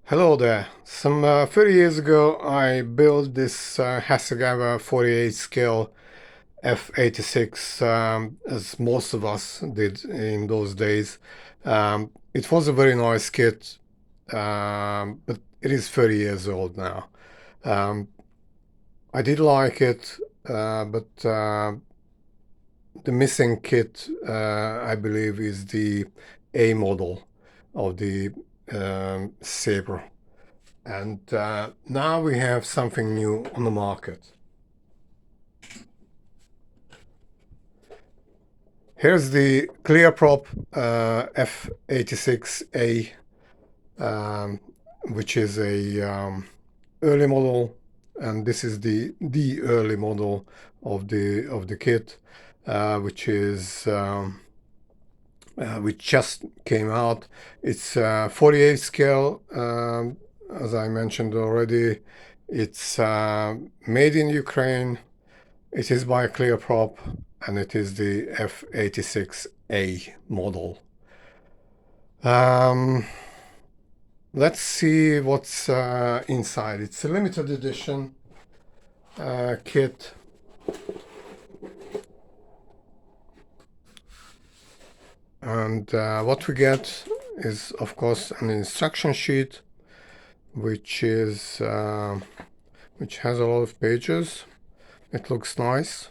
Hello there. Some 30 years ago, I built this Hasegawa 48 scale F-86, as most of us did in those days. It was a very nice kit, but it is 30 years old now. Um, I did like it, but the missing kit, I believe, is the A model of the Sabre. And now we have something new on the market. Here's the ClearProp F-86A, um, which is a early model, and this is the early model of the kit, which is which just came out. It's 48 scale, as I mentioned already. It's made in Ukraine. It is by ClearProp, and it is the F-86A model. Um, let's see what's inside. It's a limited edition kit. And what we get is, of course, an instruction sheet, which is which has a lot of pages. It looks nice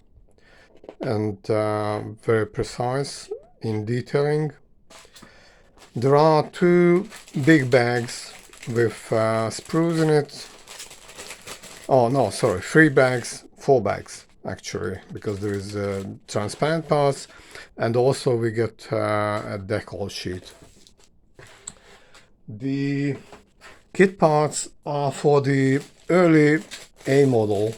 and very precise in detailing. There are two big bags with sprues in it. Oh no, sorry, three bags, four bags actually, because there is transparent parts, and also we get a decal sheet. The kit parts are for the early A model,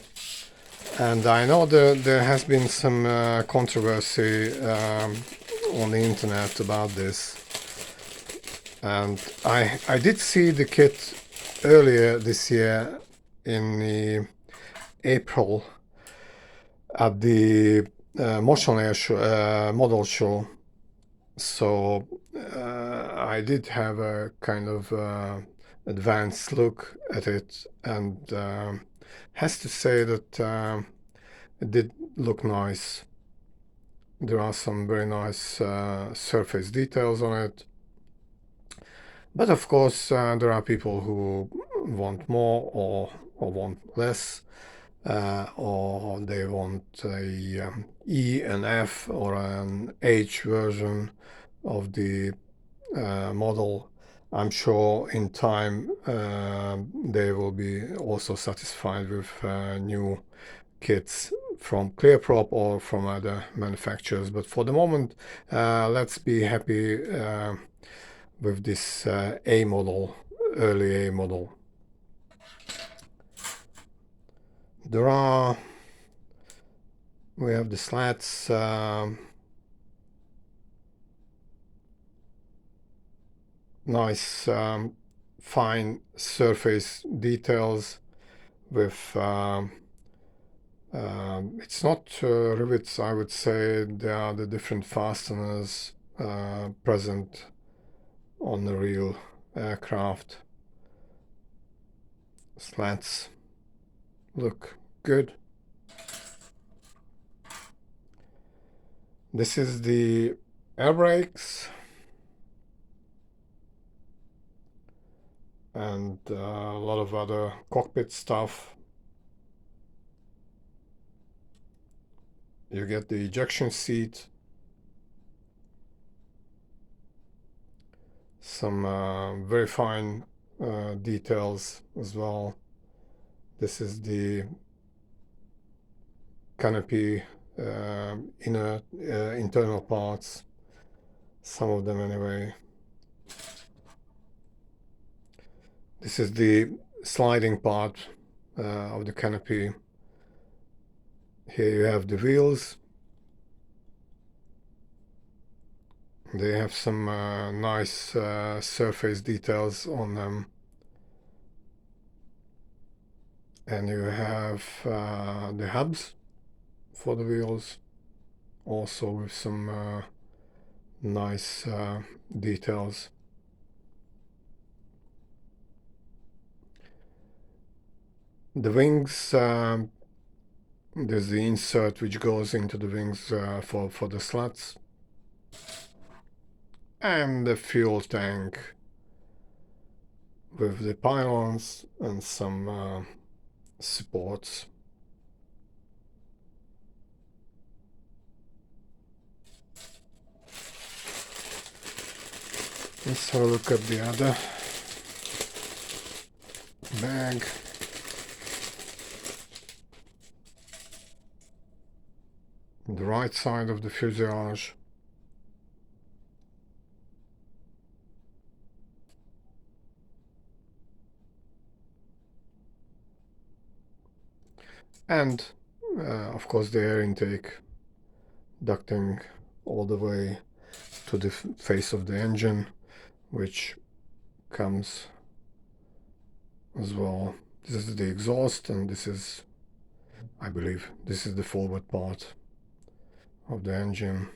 and I know there has been some controversy on the internet about this. And I did see the kit earlier this year in the April at the Motion Air show, model show. So I did have a kind of advanced look at it, and has to say that it did look nice. There are some very nice surface details on it. But of course, there are people who want more or want less, or they want a E and F or an H version of the model. I'm sure in time they will be also satisfied with new kits from ClearProp or from other manufacturers. But for the moment, let's be happy with this A model, early A model. There are, we have the slats, nice fine surface details with, it's not rivets, I would say, they are the different fasteners present on the real aircraft. Slats look good. This is the air brakes and a lot of other cockpit stuff. You get the ejection seat, some very fine details as well. This is the Canopy inner internal parts, some of them anyway. This is the sliding part of the canopy. Here you have the wheels. They have some nice surface details on them. And you have the hubs for the wheels, also with some nice details. The wings, there's the insert which goes into the wings for the slats, and the fuel tank with the pylons and some supports. Let's have a look at the other bag. The right side of the fuselage. And of course the air intake ducting all the way to the face of the engine, which comes as well. This is the exhaust, and this is, I believe, this is the forward part of the engine.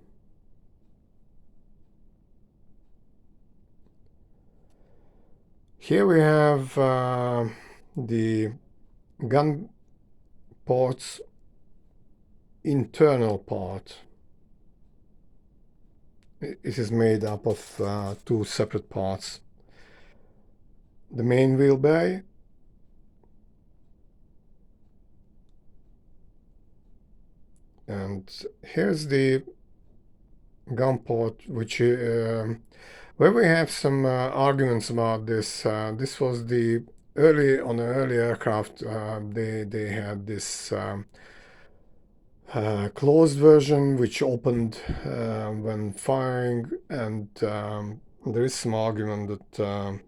Here we have the gun port's internal part. It is made up of two separate parts. The main wheel bay, and here's the gun port, which where we have some arguments about this. This was the on the early aircraft. They had this closed version which opened when firing, and there is some argument that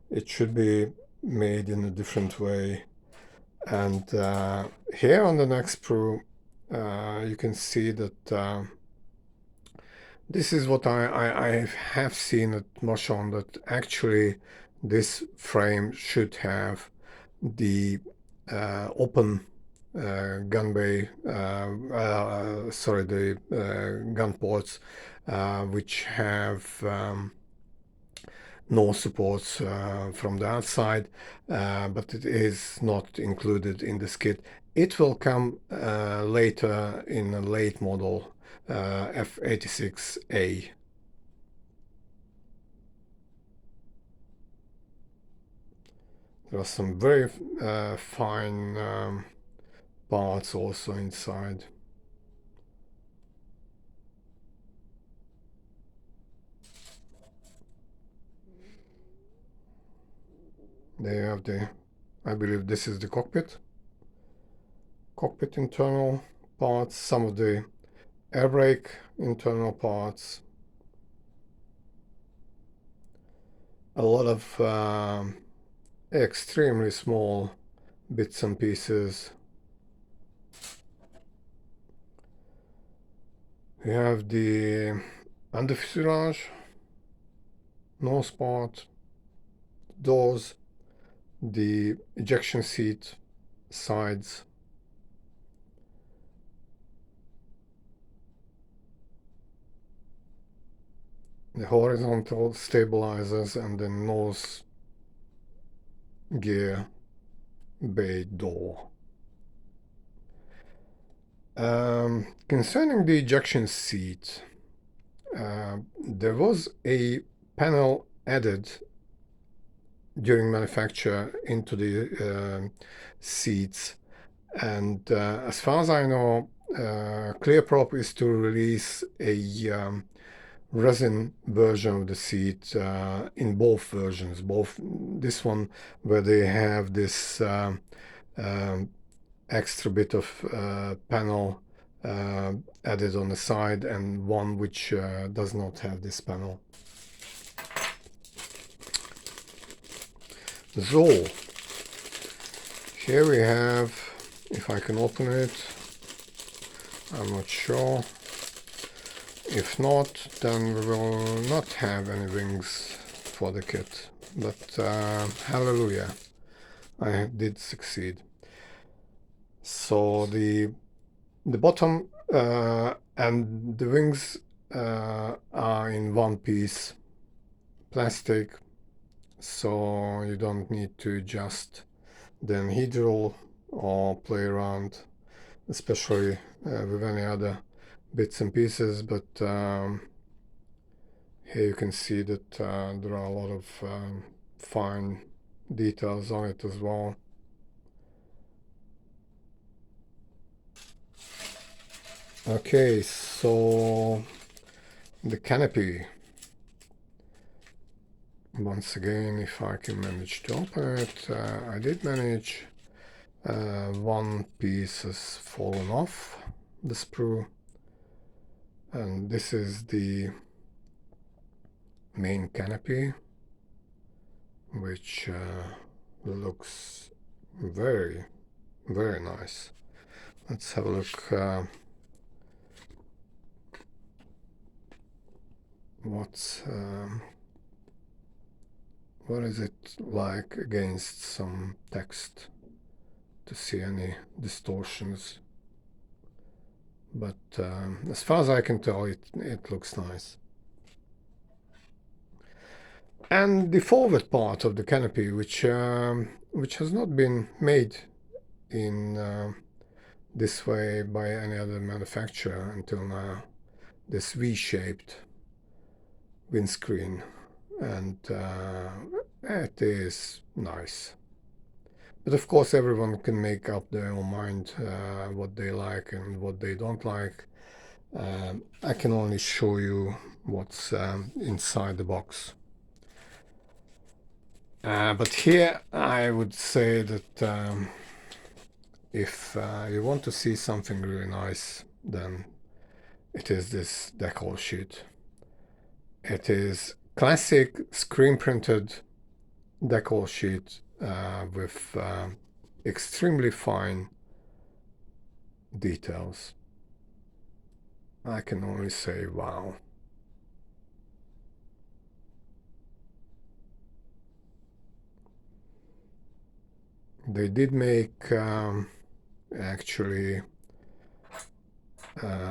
it should be made in a different way. And here on the next sprue, you can see that this is what I have seen at Moshon, that actually this frame should have the open gun bay, sorry, the gun ports, which have no supports from the outside, but it is not included in this kit. It will come later in a late model F-86A. There are some very fine parts also inside. There you have the, I believe this is the cockpit internal parts, some of the air brake internal parts, a lot of extremely small bits and pieces. We have the under fuselage, nose part, doors, the ejection seat sides, the horizontal stabilizers, and the nose gear bay door. Concerning the ejection seat, there was a panel added during manufacture into the seats, and as far as I know, ClearProp is to release a resin version of the seat in both versions, both this one where they have this extra bit of panel added on the side, and one which does not have this panel. So here we have, if I can open it, I'm not sure. If not, then we will not have any wings for the kit, but hallelujah, I did succeed. So the bottom and the wings are in one piece plastic, so you don't need to adjust the anhedral or play around, especially with any other bits and pieces, but here you can see that there are a lot of fine details on it as well. Okay, so the canopy. Once again, if I can manage to open it, I did manage. One piece has fallen off the sprue, and this is the main canopy, which looks very, very nice. Let's have a look. What is it like against some text to see any distortions? But as far as I can tell, it looks nice. And the forward part of the canopy, which has not been made in this way by any other manufacturer until now, this V-shaped windscreen, and it is nice. But of course, everyone can make up their own mind what they like and what they don't like. I can only show you what's inside the box. But here I would say that if you want to see something really nice, then it is this Deco Sheet. It is classic screen printed Deco Sheet with extremely fine details. I can only say wow. They did make actually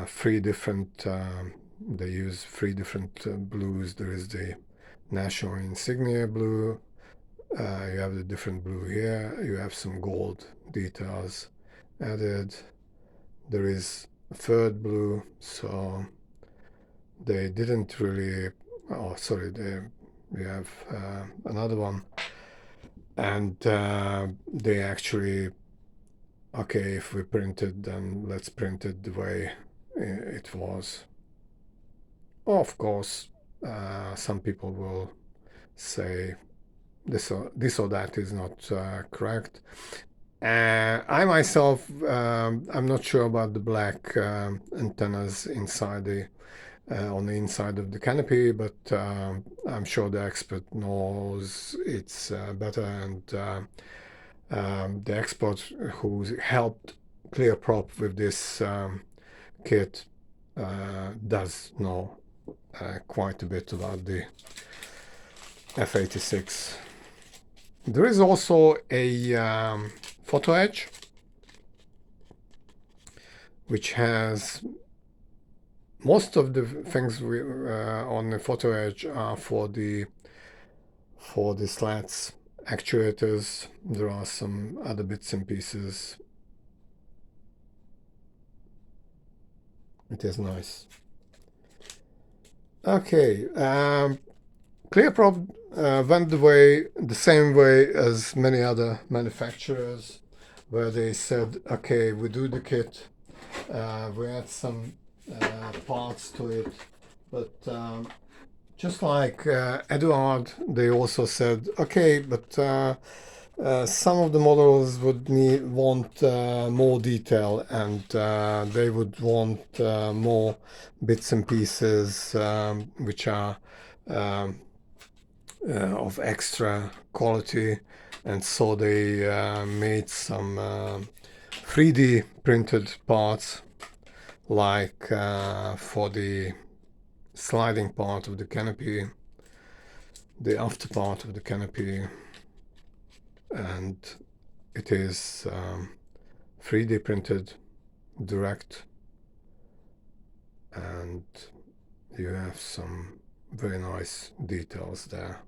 three different, they use three different blues. There is the national insignia blue, you have the different blue here, you have some gold details added, there is a third blue, so they didn't really, oh sorry, we have another one, and they actually, okay, if we print it, then let's print it the way it was. Of course, some people will say this or that is not correct. I myself, I'm not sure about the black antennas inside the on the inside of the canopy, but I'm sure the expert knows it's better, and the expert who helped ClearProp with this kit does know quite a bit about the F-86. There is also a photo edge which has most of the things on the photo edge are for the slats actuators. There are some other bits and pieces. It is nice. Okay, ClearProp went the same way as many other manufacturers, where they said, okay, we do the kit, we add some parts to it, but just like Eduard, they also said, okay, but some of the models would want more detail, and they would want more bits and pieces which are of extra quality, and so they made some 3D printed parts, like for the sliding part of the canopy, the after part of the canopy, and it is 3D printed direct, and you have some very nice details there.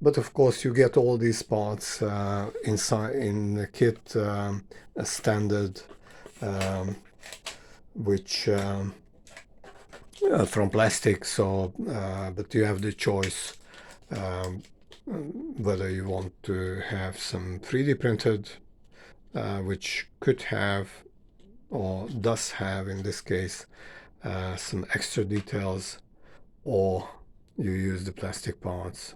But of course, you get all these parts inside in the kit as standard, which from plastic. So, but you have the choice whether you want to have some 3D printed, which could have or does have in this case some extra details, or you use the plastic parts.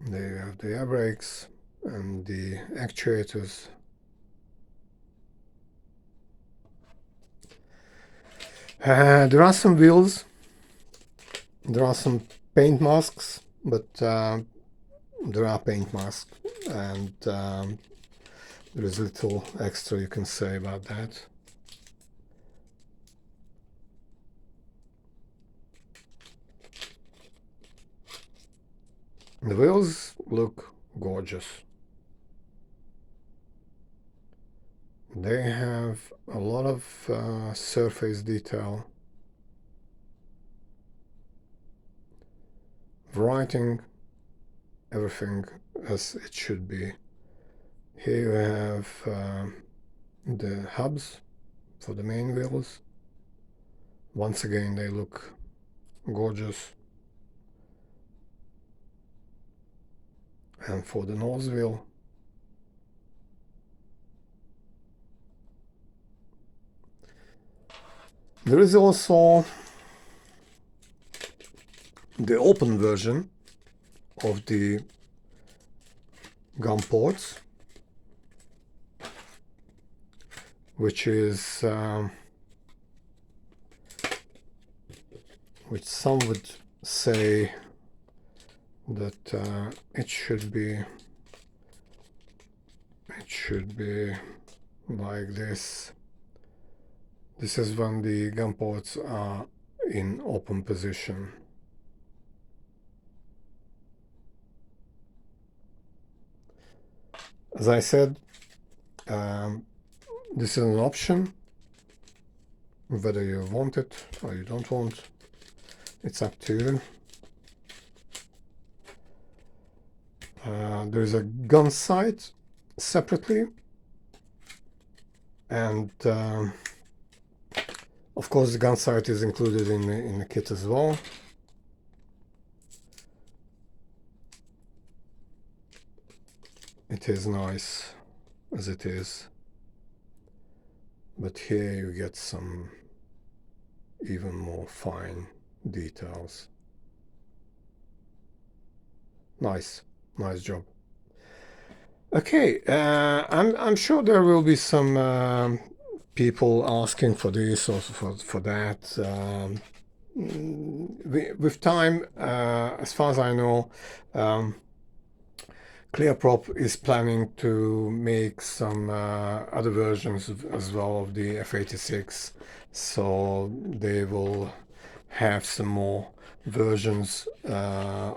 There you have the air brakes and the actuators. There are some wheels, there are some paint masks, but there are paint masks, and there is little extra you can say about that. The wheels look gorgeous. They have a lot of surface detail. Writing, everything as it should be. Here you have the hubs for the main wheels. Once again, they look gorgeous. And for the nose wheel, there is also the open version of the gun ports, which is which some would say that it should be like this. This is when the gun ports are in open position. As I said, this is an option. Whether you want it or you don't want, it's up to you. There is a gun sight separately, and of course the gun sight is included in the kit as well. It is nice as it is, but here you get some even more fine details. Nice job. Okay, I'm sure there will be some people asking for this or for that. With time, as far as I know, ClearProp is planning to make some other versions as well of the F-86, so they will have some more versions.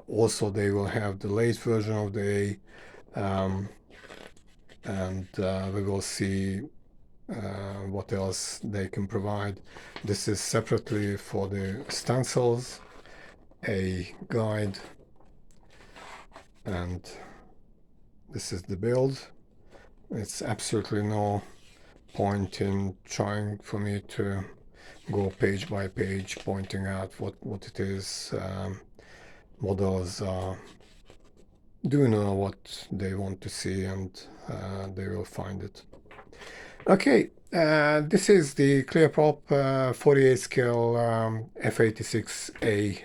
Also, they will have the late version of the A, and we will see what else they can provide. This is separately for the stencils, a guide, and this is the build. It's absolutely no point in trying for me to go page by page pointing out what it is. Models do know what they want to see, and they will find it. Okay, this is the ClearProp 48 scale F-86A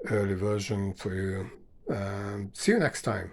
early version for you. See you next time.